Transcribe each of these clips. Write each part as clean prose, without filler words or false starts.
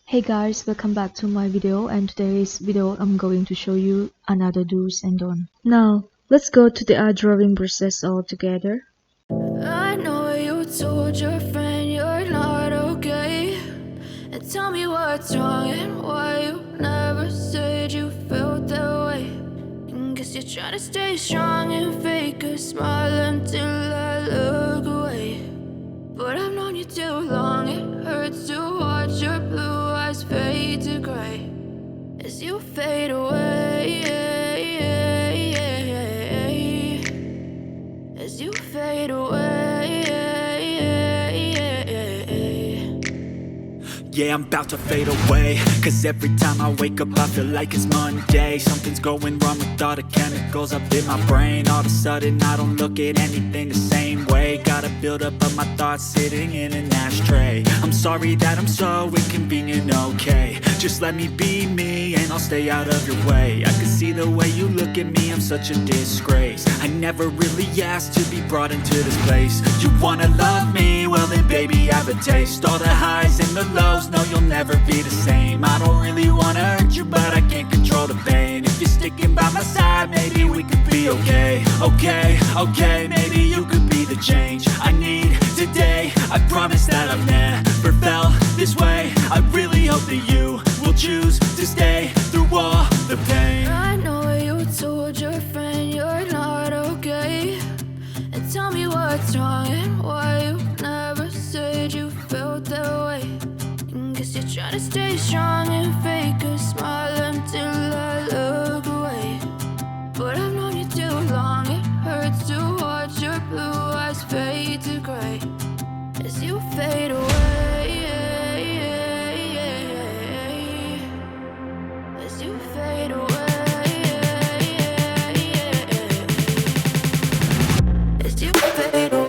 Hey guys, welcome back to my video, and today's video I'm going to show you another do's and don'ts. Now, let's go to the art drawing process all together. I know you told your friend you're not okay, and tell me what's wrong and why you never said you felt that way. And guess you're trying to stay strong and fake a smile until I look away. But I've known you too long, it hurts to watch your blue eyes fade to gray as you fade away, as you fade away. Yeah, I'm about to fade away, cause every time I wake up I feel like it's Monday. Something's going wrong with all the chemicals up in my brain. All of a sudden I don't look at anything the same way. Got a buildup of my thoughts sitting in an ashtray. I'm sorry that I'm so inconvenient, okay. Just let me be me and I'll stay out of your way. I can see the way you look at me, I'm such a disgrace. I never really asked to be brought into this place. You wanna love me? Well then baby, have a taste. All the highs and the lows, no, you'll never be the same. I don't really wanna hurt you, but I can't control the pain. If you're sticking by my side, maybe we could be okay. Okay, maybe you could be the change I need today. I promise that I've never felt this way. I really hope that you will choose to stay through all the pain. I know you told your friend you're not okay, and tell me what's wrong and why you never said you felt that way. And guess you're trying to stay strong and fake a smile until I look away. But I've known you too long, it hurts to watch your blue eyes fade to gray as you fade away, as you fade away, as you fade away.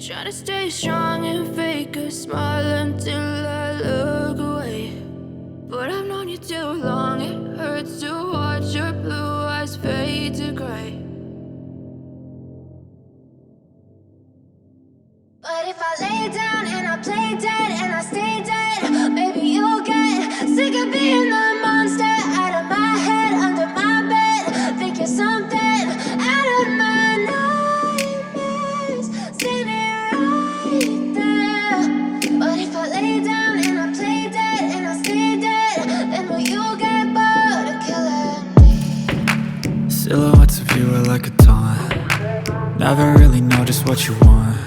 Try to stay strong and fake a smile until I look away. But I've known you too long, it hurts to watch your blue eyes fade to gray. But if I lay down and I play dead and I stay dead, maybe you'll get sick of being the monster out of my head, under my bed. Think you're something out of my nightmares, standing right there. But if I lay down and I play dead and I stay dead, then will you get bored of killing me? Silhouettes of you are like a taunt. Never really know just what you want.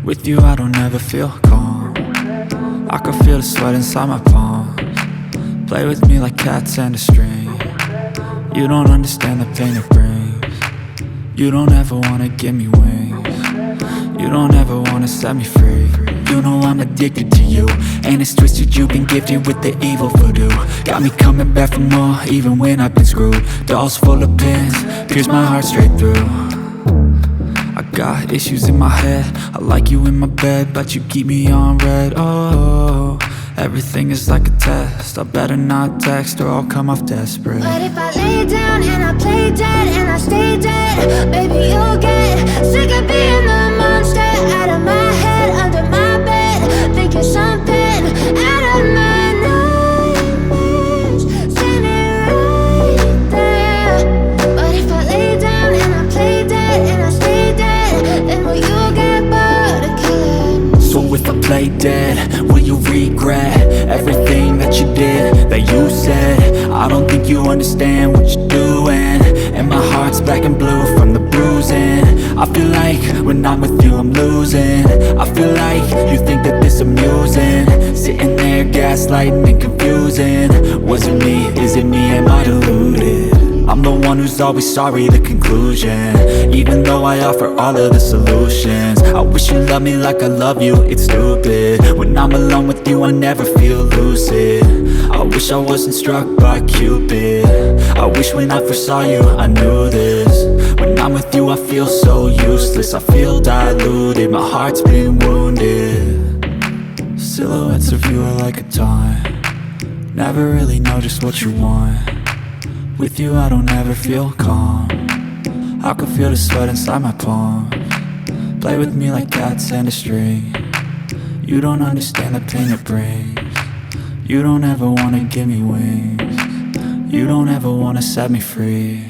With you I don't ever feel calm. I can feel the sweat inside my palms. Play with me like cats and a string. You don't understand the pain it brings. You don't ever wanna give me wings. You don't ever wanna set me free. You know I'm addicted to you, and it's twisted, you've been gifted with the evil voodoo. Got me coming back for more, even when I've been screwed. Dolls full of pins, pierce my heart straight through. I got issues in my head, I like you in my bed, but you keep me on red. Oh, everything is like a test, I better not text or I'll come off desperate. But if I lay down and I play dead and I stay dead, baby you'll get sick of being the monster out of my head, under my bed, thinking something out of my nightmares, standing right there. But if I lay down and I play dead and I stay dead, then will you get bored of killing me? So if I play dead, will you regret everything that you did, that you said? I don't think you understand what you're doing, and my heart's black and blue from the bruising. I feel like when I'm with you I'm losing. I feel like you think that this amusing, sitting there gaslighting and confusing. Was it me? Is it me? Am I deluded? I'm the one who's always sorry, the conclusion, even though I offer all of the solutions. I wish you loved me like I love you, it's stupid. When I'm alone with you I never feel lucid. I wish I wasn't struck by Cupid. I wish when I first saw you I knew this. When I'm with you I feel so useless, I feel diluted, my heart's been wounded. Silhouettes of you are like a taunt, never really know just what you want. With you I don't ever feel calm, I can feel the sweat inside my palm. Play with me like cats and a string. You don't understand the pain it brings. You don't ever wanna give me wings. You don't ever wanna set me free.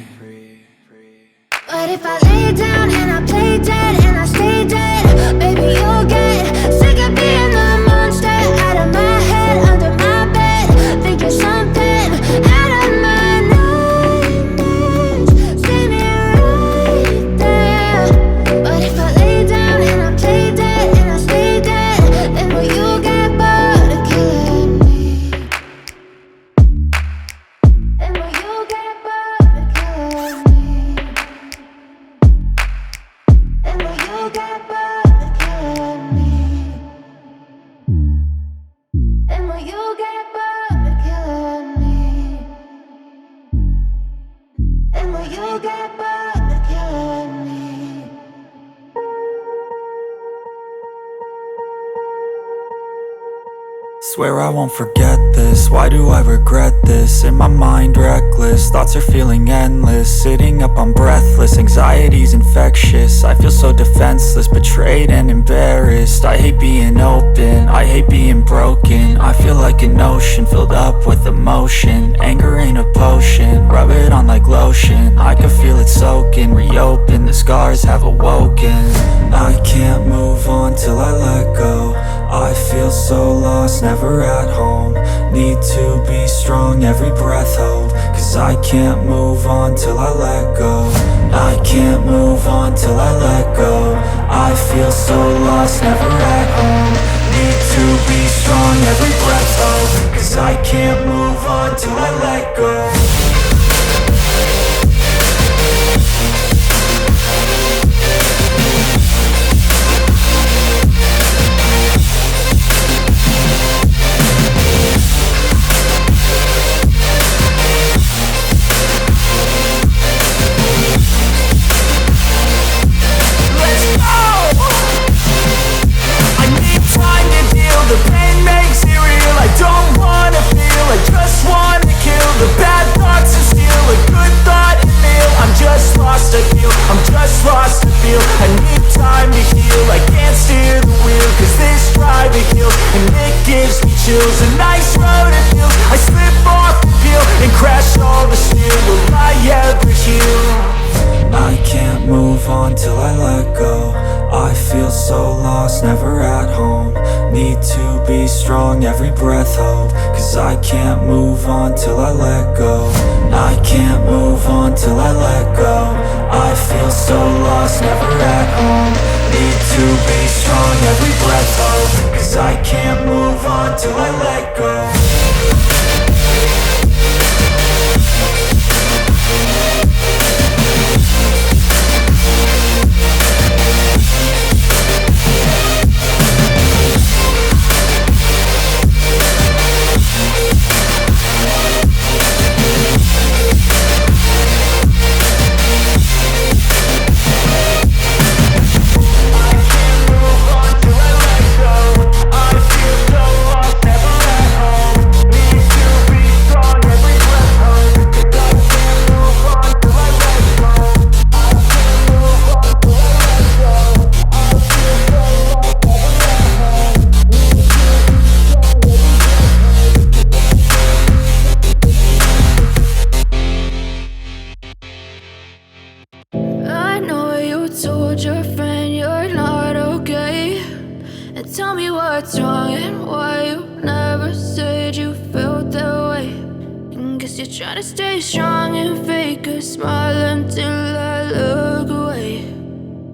But if I lay down and I play dead and I stay dead, baby you'll get sick of being the monster out of my head, under my bed, thinking something out of my nightmares, standing right there. But if I lay down and I play dead and I stay dead, then will you get bored of killing me? Then will you get bored of killing me? Then will you get bored of killing me? Then will you get bored of killing me? Then will you get bored of killing me? Swear I won't forget this, why do I regret this? In my mind reckless, thoughts are feeling endless. Sitting up I'm breathless, anxiety's infectious. I feel so defenseless, betrayed and embarrassed. I hate being open, I hate being broken. I feel like an ocean filled up with emotion. Anger ain't a potion, rub it on like lotion. I can feel it soaking, reopen, the scars have awoken. I can't move on till I let go. I feel so lost, never at home. Need to be strong, every breath hold. Cause I can't move on till I let go. I can't move on till I let go. I feel so lost, never at home. Need to be strong, every breath hold. Cause I can't move on till I let go. The pain makes it real, I don't wanna feel, I just wanna kill the bad thoughts and steal a good thought and feel. I'm just lost, I feel, I'm just lost, I feel. I need time to heal, I can't steer the wheel, cause this drive a hill, and it gives me chills. A nice road it feels, I slip off the peel, and crash all the steel. Will I ever heal? I can't move on till I let go. I feel so lost, never at home. Need to be strong, every breath hold. Cause I can't move on till I let go. I can't move on till I let go. I feel so lost, never at home. Need to be strong, every breath hold. Cause I can't move on till I let go. what's wrong and why you never said you felt that way. And guess you're trying to stay strong and fake a smile until I look away.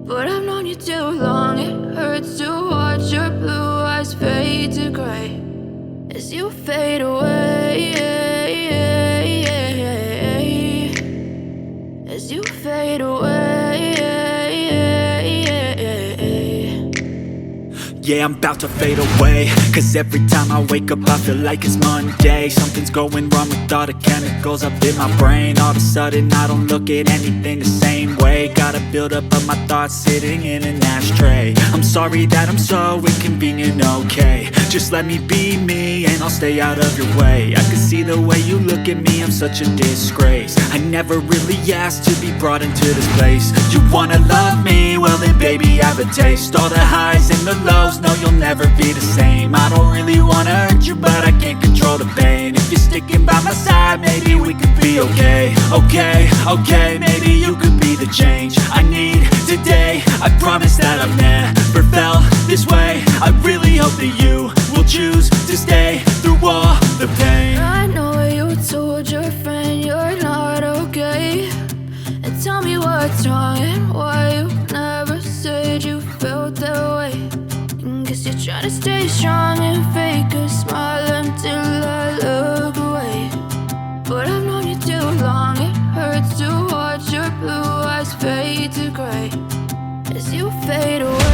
But I've known you too long, it hurts to watch your blue eyes fade to gray as you fade away, as you fade away. Yeah, I'm about to fade away, cause every time I wake up I feel like it's Monday. Something's going wrong with all the chemicals up in my brain. All of a sudden I don't look at anything the same way. Got a buildup of my thoughts sitting in an ashtray. I'm sorry that I'm so inconvenient, okay. Just let me be me and I'll stay out of your way. I can see the way you look at me, I'm such a disgrace. I never really asked to be brought into this place. You wanna love me? Well then baby have a taste. All the highs and the lows, no you'll never be the same. I don't really wanna hurt you but I can't control the pain. If you're sticking by my side maybe we could be okay. Okay, maybe you could be the change I need today. I promise that I've never felt this way. I really hope that you will choose to stay through all the pain. I know you told your friend you're not okay, and tell me what's wrong and why you never said you felt that way. And guess you're trying to stay strong and fake a smile until I look away. But I've known you too long, it hurts to watch your blue eyes fade to gray as you fade away.